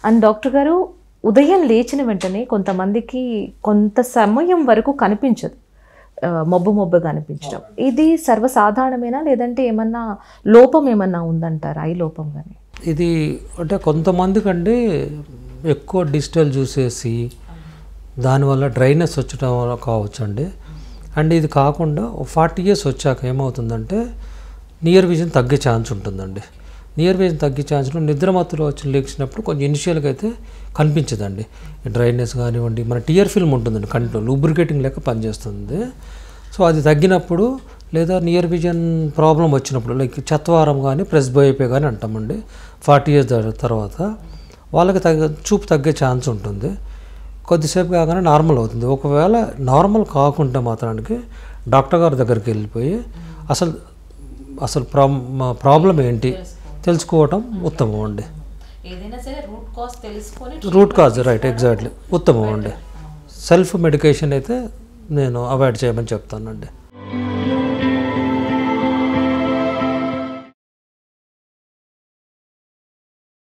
And doctor గారు ఉదయం లేచిన వెంటనే కొంతమందికి కొంత సమయం వరకు కనిపించదు, మబ్బుగా అనిపించడం. ఇది సర్వసాధారణమేనా లేదంటే ఏమన్నా లోపం ఏమన్నా ఉందంటారా, ఐ లోపం కానీ? ఇది అంటే కొంతమందికండి ఎక్కువ డిజిటల్ చూసేసి దానివల్ల డ్రైనెస్ వచ్చడం వల్ల కావచ్చు అండి. అండ్ ఇది కాకుండా 40 years వచ్చాక ఏమవుతుందంటే నియర్ విజన్ తగ్గే ఛాన్స్ ఉంటుందండి. నియర్ విజన్ తగ్గే ఛాన్స్లో నిద్రమత్తులో వచ్చి లేచినప్పుడు కొంచెం ఇనిషియల్గా అయితే కనిపించదండి డ్రైనెస్ కానివ్వండి. మన టియర్ ఫిల్మ్ ఉంటుందండి కంటిలో, లూబ్రికేటింగ్ లెక్క పనిచేస్తుంది. సో అది తగ్గినప్పుడు లేదా నియర్ విజన్ ప్రాబ్లం వచ్చినప్పుడు లైక్ చత్వారం కానీ ప్రెస్బయోపియా కానీ అంటామండి 40 years తర్వాత వాళ్ళకి చూపు తగ్గే ఛాన్స్ ఉంటుంది. కొద్దిసేపు కాగానే నార్మల్ అవుతుంది. ఒకవేళ నార్మల్ కాకుండా మాత్రానికి డాక్టర్ గారి దగ్గరికి వెళ్ళిపోయి అసలు ప్రాబ్లం ఏంటి తెలుసుకోవటం ఉత్తమం అండి. రూట్ కాజ్ రైట్, ఎగ్జాక్ట్లీ ఉత్తమం అండి. సెల్ఫ్ మెడికేషన్ అయితే నేను అవాయిడ్ చేయమని చెప్తానండి.